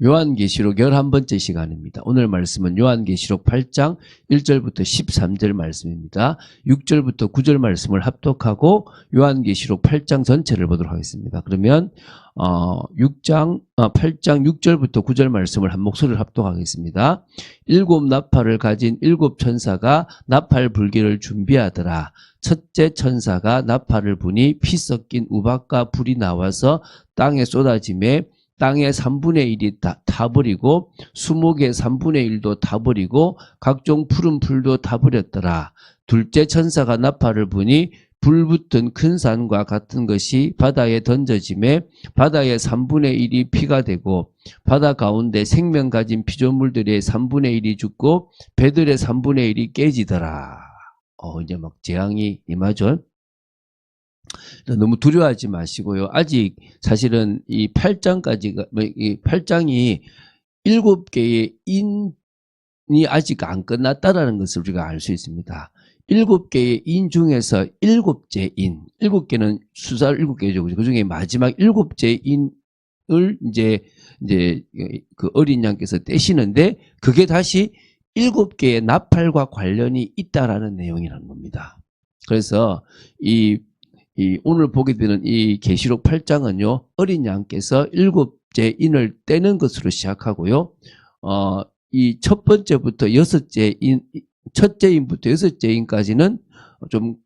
요한계시록 11번째 시간입니다. 오늘 말씀은 요한계시록 8장 1절부터 13절 말씀입니다. 6절부터 9절 말씀을 합독하고 요한계시록 8장 전체를 보도록 하겠습니다. 그러면 8장 6절부터 9절 말씀을 한 목소리를 합독하겠습니다. 일곱 나팔을 가진 일곱 천사가 나팔 불기를 준비하더라. 첫째 천사가 나팔을 부니 피 섞인 우박과 불이 나와서 땅에 쏟아지매 땅의 3분의 1이 타버리고 수목의 3분의 1도 타버리고 각종 푸른 풀도 타버렸더라. 둘째 천사가 나팔을 부니 불 붙은 큰 산과 같은 것이 바다에 던져지매 바다의 3분의 1이 피가 되고 바다 가운데 생명 가진 피조물들의 3분의 1이 죽고 배들의 3분의 1이 깨지더라. 이제 막 재앙이 임하죠. 너무 두려워하지 마시고요. 아직 사실은 이 8장까지가, 이 8장이 7개의 인이 아직 안 끝났다라는 것을 우리가 알 수 있습니다. 7개의 인 중에서 7째 인, 7개는 수살 7개죠. 그 중에 마지막 7째 인을 이제 그 어린 양께서 떼시는데 그게 다시 7개의 나팔과 관련이 있다라는 내용이라는 겁니다. 그래서 오늘 보게 되는 이 계시록 8장은요, 어린 양께서 7째 인을 떼는 것으로 시작하고요, 이 첫 번째부터 첫째 인부터 6째 인까지는 좀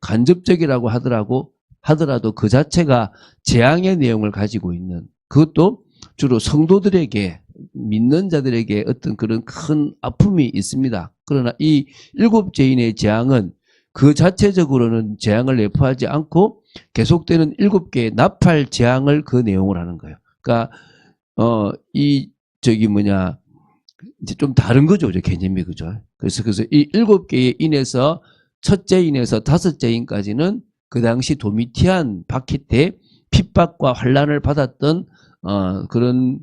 간접적이라고 하더라도 그 자체가 재앙의 내용을 가지고 있는, 그것도 주로 성도들에게, 믿는 자들에게 어떤 그런 큰 아픔이 있습니다. 그러나 이 7째 인의 재앙은 그 자체적으로는 재앙을 내포하지 않고 계속되는 7개의 나팔 재앙을 그 내용을 하는 거예요. 그러니까 이제 좀 다른 거죠, 개념이. 그죠? 그래서 이 7개의 인에서 첫째 인에서 5째 인까지는 그 당시 도미티안 바퀴 때 핍박과 환란을 받았던 그런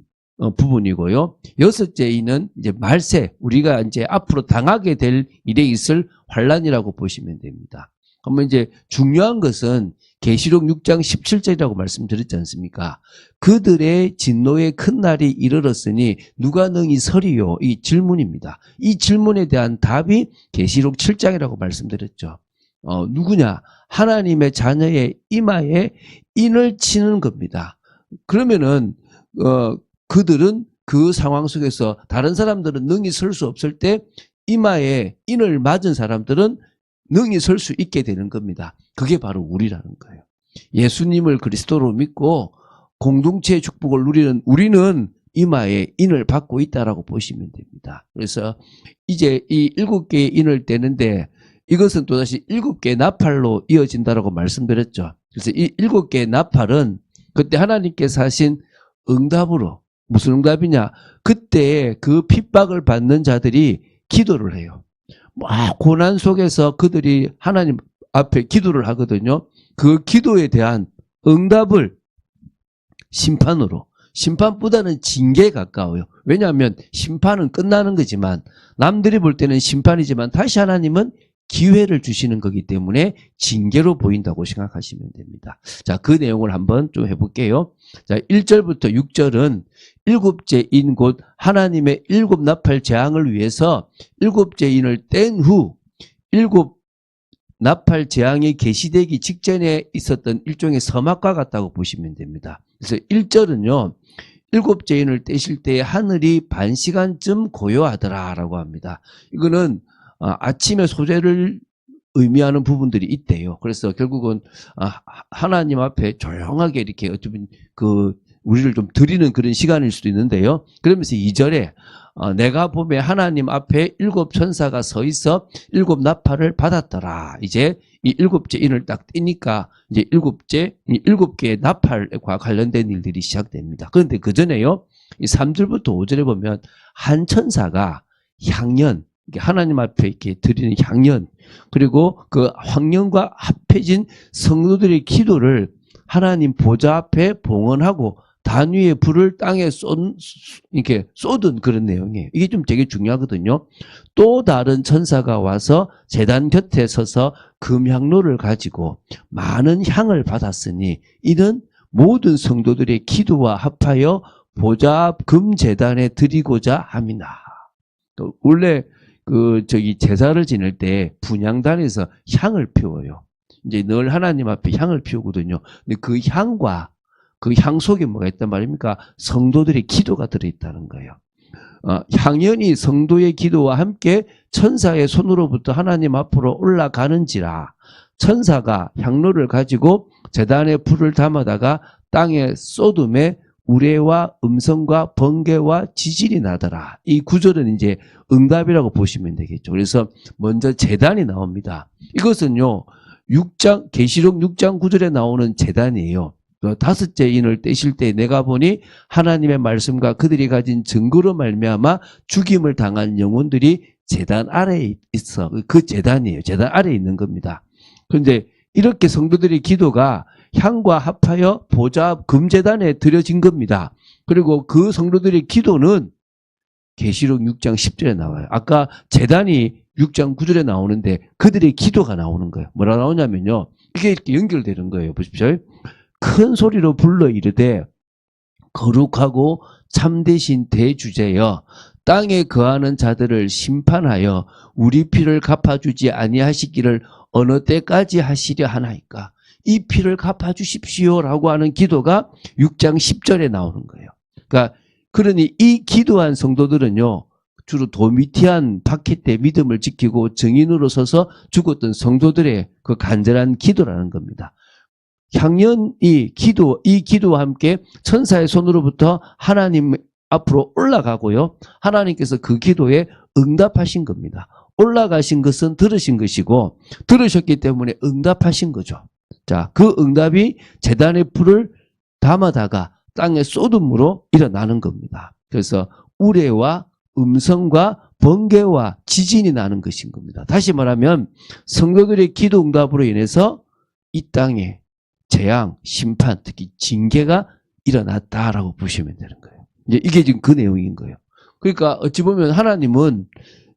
부분이고요. 6째 인은 이제 말세, 우리가 이제 앞으로 당하게 될 일에 있을 환란이라고 보시면 됩니다. 그러면 이제 중요한 것은 계시록 6장 17절이라고 말씀드렸지 않습니까? 그들의 진노의 큰 날이 이르렀으니 누가 능히 서리요? 이 질문입니다. 이 질문에 대한 답이 계시록 7장이라고 말씀드렸죠. 누구냐? 하나님의 자녀의 이마에 인을 치는 겁니다. 그러면은 그들은 그 상황 속에서 다른 사람들은 능히 설 수 없을 때 이마에 인을 맞은 사람들은 능히 설 수 있게 되는 겁니다. 그게 바로 우리라는 거예요. 예수님을 그리스도로 믿고 공동체의 축복을 누리는 우리는 이마에 인을 받고 있다라고 보시면 됩니다. 그래서 이제 이 7개의 인을 떼는데 이것은 또다시 7개의 나팔로 이어진다라고 말씀드렸죠. 그래서 이 7개의 나팔은 그때 하나님께서 하신 응답으로, 무슨 응답이냐? 그때 그 핍박을 받는 자들이 기도를 해요. 고난 속에서 그들이 하나님 앞에 기도를 하거든요. 그 기도에 대한 응답을 심판으로, 심판보다는 징계에 가까워요. 왜냐하면 심판은 끝나는 거지만, 남들이 볼 때는 심판이지만 다시 하나님은 기회를 주시는 거기 때문에 징계로 보인다고 생각하시면 됩니다. 자, 그 내용을 한번 좀 해볼게요. 자, 1절부터 6절은 7째 인 곧 하나님의 7 나팔 재앙을 위해서 7째 인을 뗀 후 7 나팔 재앙이 계시되기 직전에 있었던 일종의 서막과 같다고 보시면 됩니다. 그래서 1절은요, 7째 인을 떼실 때 하늘이 반 시간쯤 고요하더라 라고 합니다. 이거는 아침의 소재를 의미하는 부분들이 있대요. 그래서 결국은 하나님 앞에 조용하게 이렇게 어쩌면 우리를 좀 드리는 그런 시간일 수도 있는데요. 그러면서 2절에 내가 보매 하나님 앞에 7 천사가 서 있어 7 나팔을 받았더라. 이제 이 7째 인을 딱 띄니까 이제 7개의 나팔과 관련된 일들이 시작됩니다. 그런데 그 전에요, 이 3절부터 5절에 보면 한 천사가 향연, 하나님 앞에 이렇게 드리는 향연, 그리고 그 황년과 합해진 성도들의 기도를 하나님 보좌 앞에 봉헌하고 단위의 불을 땅에 이렇게 쏟은 그런 내용이에요. 이게 좀 되게 중요하거든요. 또 다른 천사가 와서 제단 곁에 서서 금향로를 가지고 많은 향을 받았으니 이는 모든 성도들의 기도와 합하여 보좌 금제단에 드리고자 함이나. 또 원래 제사를 지낼 때 분향단에서 향을 피워요. 이제 늘 하나님 앞에 향을 피우거든요. 근데 그 향과 그 향 속에 뭐가 있단 말입니까? 성도들의 기도가 들어있다는 거예요. 향연이 성도의 기도와 함께 천사의 손으로부터 하나님 앞으로 올라가는지라. 천사가 향로를 가지고 제단에 불을 담아다가 땅에 쏟음에 우레와 음성과 번개와 지진이 나더라. 이 구절은 이제 응답이라고 보시면 되겠죠. 그래서 먼저 제단이 나옵니다. 이것은요, 계시록 6장 9절에 나오는 제단이에요. 다섯째 인을 떼실 때 내가 보니 하나님의 말씀과 그들이 가진 증거로 말미암아 죽임을 당한 영혼들이 제단 아래에 있어. 그 제단이에요. 제단 아래에 있는 겁니다. 그런데 이렇게 성도들의 기도가 향과 합하여 보좌 금제단에 드려진 겁니다. 그리고 그 성도들의 기도는 계시록 6장 10절에 나와요. 아까 제단이 6장 9절에 나오는데 그들의 기도가 나오는 거예요. 뭐라 나오냐면요. 이게 이렇게 연결되는 거예요. 보십시오. 큰 소리로 불러 이르되 거룩하고 참되신 대주제여 땅에 거하는 자들을 심판하여 우리 피를 갚아주지 아니하시기를 어느 때까지 하시려 하나이까. 이 피를 갚아주십시오라고 하는 기도가 6장 10절에 나오는 거예요. 그러니 이 기도한 성도들은요, 주로 도미티안 박해 믿음을 지키고 정인으로 서서 죽었던 성도들의 그 간절한 기도라는 겁니다. 향연이 이 기도와 함께 천사의 손으로부터 하나님 앞으로 올라가고요. 하나님께서 그 기도에 응답하신 겁니다. 올라가신 것은 들으신 것이고 들으셨기 때문에 응답하신 거죠. 자, 그 응답이 제단의 불을 담아다가 땅에 쏟음으로 일어나는 겁니다. 그래서 우레와 음성과 번개와 지진이 나는 것인 겁니다. 다시 말하면 성도들의 기도 응답으로 인해서 이 땅에 재앙, 심판, 특히 징계가 일어났다라고 보시면 되는 거예요. 이게 지금 그 내용인 거예요. 그러니까 어찌 보면 하나님은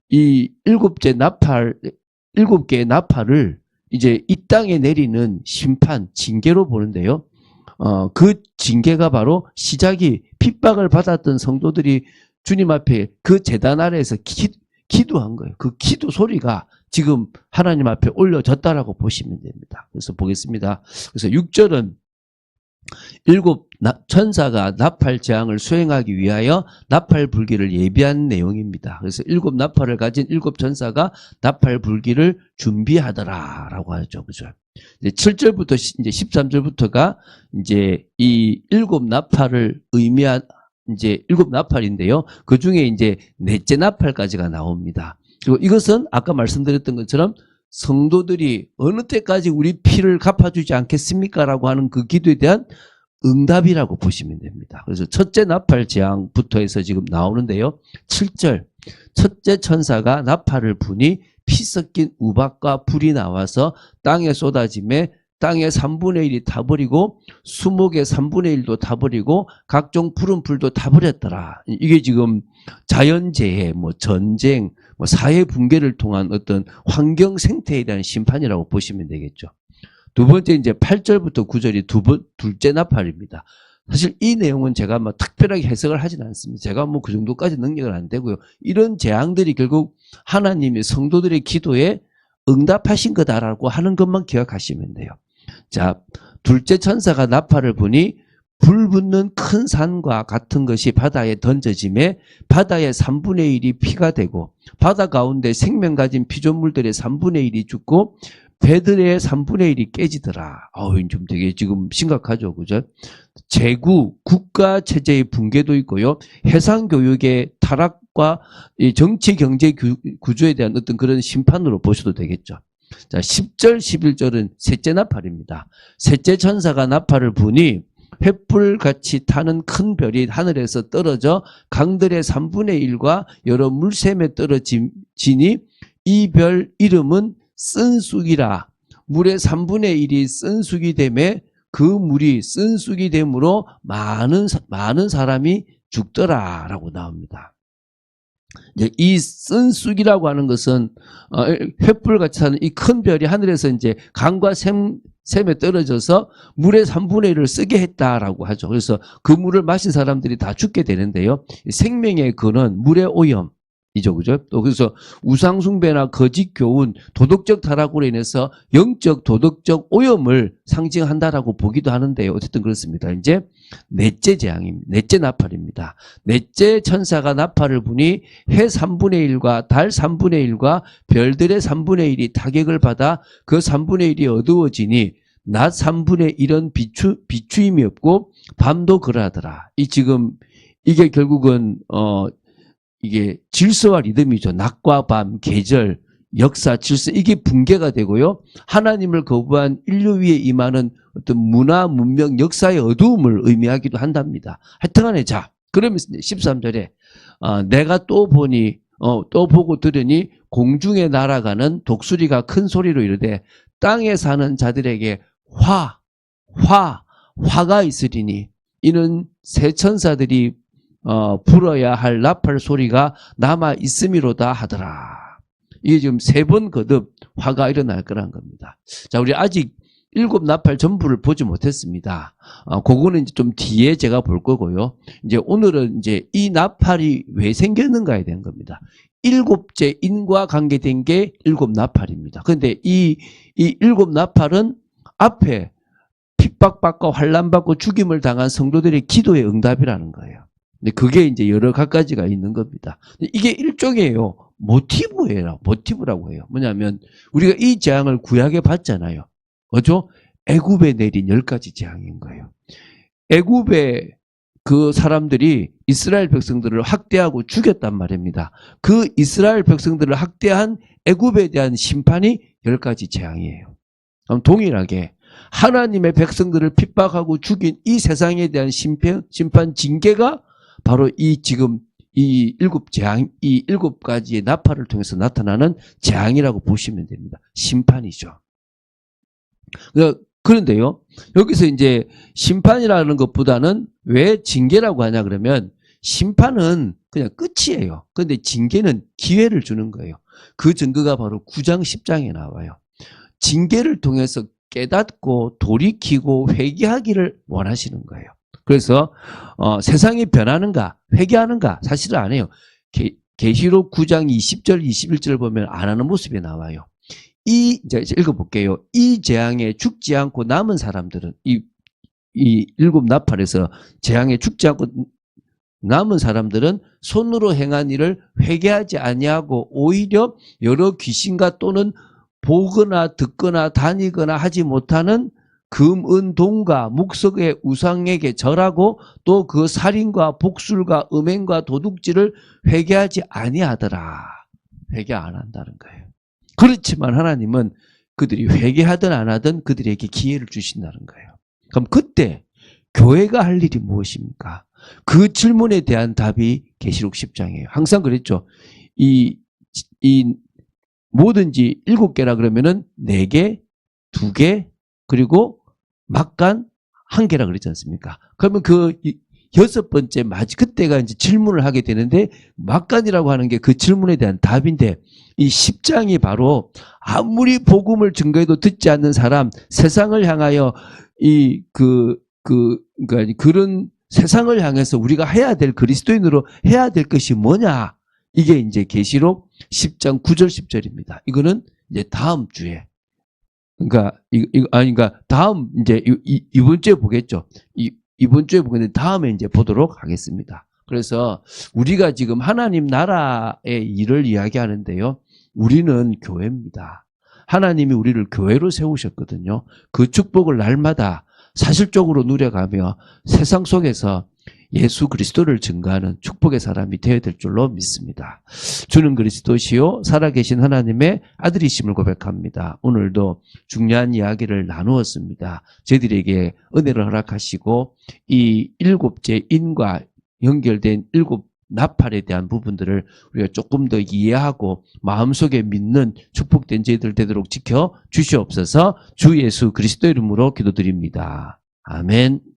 이 7개의 나팔을 이제 이 땅에 내리는 심판, 징계로 보는데요. 그 징계가 바로 시작이 핍박을 받았던 성도들이 주님 앞에 그 제단 아래에서 기도한 거예요. 그 기도 소리가 지금 하나님 앞에 올려졌다라고 보시면 됩니다. 그래서 보겠습니다. 그래서 6절은 7 천사가 나팔 재앙을 수행하기 위하여 나팔 불기를 예비한 내용입니다. 그래서 7 나팔을 가진 7 천사가 나팔 불기를 준비하더라라고 하죠. 그죠? 이제 7절부터 이제 13절부터가 이제 이 7 나팔을 의미한 이제 7 나팔인데요. 그 중에 이제 넷째 나팔까지가 나옵니다. 그리고 이것은 아까 말씀드렸던 것처럼 성도들이 어느 때까지 우리 피를 갚아주지 않겠습니까? 라고 하는 그 기도에 대한 응답이라고 보시면 됩니다. 그래서 첫째 나팔 재앙부터 해서 지금 나오는데요. 7절 첫째 천사가 나팔을 부니 피 섞인 우박과 불이 나와서 땅에 쏟아짐에 땅의 3분의 1이 타버리고 수목의 3분의 1도 타버리고 각종 푸른 풀도 타버렸더라. 이게 지금 자연재해, 전쟁, 사회 붕괴를 통한 어떤 환경 생태에 대한 심판이라고 보시면 되겠죠. 두 번째 이제 8절부터 9절이 둘째 나팔입니다. 사실 이 내용은 제가 특별하게 해석을 하진 않습니다. 제가 그 정도까지 능력은 안 되고요. 이런 재앙들이 결국 하나님이 성도들의 기도에 응답하신 거다라고 하는 것만 기억하시면 돼요. 자, 둘째 천사가 나팔을 부니 불 붙는 큰 산과 같은 것이 바다에 던져짐에 바다의 3분의 1이 피가 되고 바다 가운데 생명 가진 피조물들의 3분의 1이 죽고 배들의 3분의 1이 깨지더라. 좀 되게 지금 심각하죠. 그죠? 국가 체제의 붕괴도 있고요. 해상 교육의 타락과 이 정치 경제 구조에 대한 어떤 그런 심판으로 보셔도 되겠죠. 자, 10절, 11절은 셋째 나팔입니다. 셋째 천사가 나팔을 부니 횃불같이 타는 큰 별이 하늘에서 떨어져 강들의 3분의 1과 여러 물샘에 떨어지니 이 별 이름은 쓴쑥이라. 물의 3분의 1이 쓴쑥이 되매 그 물이 쓴쑥이 되므로 많은 사람이 죽더라라고 나옵니다. 이제 이 쓴쑥이라고 하는 것은 횃불같이 타는 이 큰 별이 하늘에서 이제 강과 샘에 떨어져서 물의 3분의 1을 쓰게 했다라고 하죠. 그래서 그 물을 마신 사람들이 다 죽게 되는데요. 생명의 근원, 물의 오염이죠. 그죠? 또 그래서 우상숭배나 거짓 교훈, 도덕적 타락으로 인해서 영적, 도덕적 오염을 상징한다라고 보기도 하는데요. 어쨌든 그렇습니다. 이제 넷째 재앙입니다. 넷째 나팔입니다. 넷째 천사가 나팔을 부니 해 3분의 1과 달 3분의 1과 별들의 3분의 1이 타격을 받아 그 3분의 1이 어두워지니 낮 3분의 1은 비추임이 없고 밤도 그러하더라. 이게 결국은 이게 질서와 리듬이죠. 낮과 밤, 계절, 역사, 질서, 이게 붕괴가 되고요. 하나님을 거부한 인류 위에 임하는 어떤 문화, 문명, 역사의 어두움을 의미하기도 한답니다. 하여튼간에 자, 그러면서 13절에 내가 또 보고 들으니 공중에 날아가는 독수리가 큰 소리로 이르되 땅에 사는 자들에게 화가 있으리니 이는 새 천사들이 불어야 할 나팔 소리가 남아 있음이로다 하더라. 이게 지금 3번 거듭 화가 일어날 거란 겁니다. 자, 우리 아직 7 나팔 전부를 보지 못했습니다. 그거는 이제 좀 뒤에 제가 볼 거고요. 이제 오늘은 이제 이 나팔이 왜 생겼는가에 대한 겁니다. 7째 인과 관계된 게 7 나팔입니다. 그런데 이 7 나팔은 앞에 핍박받고 환난받고 죽임을 당한 성도들의 기도의 응답이라는 거예요. 근데 그게 이제 여러 가지가 있는 겁니다. 이게 일종이에요. 모티브라고 해요. 뭐냐면 우리가 이 재앙을 구약에 봤잖아요. 뭐죠? 애굽에 내린 10가지 재앙인 거예요. 애굽의 그 사람들이 이스라엘 백성들을 학대하고 죽였단 말입니다. 그 이스라엘 백성들을 학대한 애굽에 대한 심판이 10가지 재앙이에요. 그럼 동일하게 하나님의 백성들을 핍박하고 죽인 이 세상에 대한 심판 징계가 바로 이 7재앙, 이 7가지의 나팔을 통해서 나타나는 재앙이라고 보시면 됩니다. 심판이죠. 그런데요, 여기서 이제 심판이라는 것보다는 왜 징계라고 하냐 그러면 심판은 그냥 끝이에요. 그런데 징계는 기회를 주는 거예요. 그 증거가 바로 9장, 10장에 나와요. 징계를 통해서 깨닫고 돌이키고 회개하기를 원하시는 거예요. 그래서 세상이 변하는가 회개하는가 사실은 안 해요. 계시록 9장 20절 21절 보면 안 하는 모습이 나와요. 이제 읽어볼게요. 이 재앙에 죽지 않고 남은 사람들은 이 7 나팔에서 재앙에 죽지 않고 남은 사람들은 손으로 행한 일을 회개하지 아니하고 오히려 여러 귀신과 또는 보거나 듣거나 다니거나 하지 못하는 금, 은, 동과 묵석의 우상에게 절하고 또 그 살인과 복술과 음행과 도둑질을 회개하지 아니하더라. 회개 안 한다는 거예요. 그렇지만 하나님은 그들이 회개하든 안 하든 그들에게 기회를 주신다는 거예요. 그럼 그때 교회가 할 일이 무엇입니까? 그 질문에 대한 답이 계시록 10장이에요. 항상 그랬죠. 이 뭐든지 7개라 그러면은 4개, 2개, 그리고 막간 1개라 그랬지 않습니까? 그러면 그 6번째 그때가 이제 질문을 하게 되는데 막간이라고 하는 게 그 질문에 대한 답인데 이 10장이 바로 아무리 복음을 증거해도 듣지 않는 사람, 세상을 향하여 그러니까 그런 세상을 향해서 우리가 해야 될 그리스도인으로 해야 될 것이 뭐냐? 이게 이제 계시록 10장 9절 10절입니다. 이거는 이제 다음 주에 그러니까 다음 이제 이번 주에 보겠죠. 이번 주에 보겠는데 다음에 이제 보도록 하겠습니다. 그래서 우리가 지금 하나님 나라의 일을 이야기하는데요. 우리는 교회입니다. 하나님이 우리를 교회로 세우셨거든요. 그 축복을 날마다 사실적으로 누려가며 세상 속에서 예수 그리스도를 증거하는 축복의 사람이 되어야 될 줄로 믿습니다. 주는 그리스도시요 살아계신 하나님의 아들이심을 고백합니다. 오늘도 중요한 이야기를 나누었습니다. 저희들에게 은혜를 허락하시고 이 7째 인과 연결된 7 나팔에 대한 부분들을 우리가 조금 더 이해하고 마음속에 믿는 축복된 저희들 되도록 지켜 주시옵소서. 주 예수 그리스도 이름으로 기도드립니다. 아멘.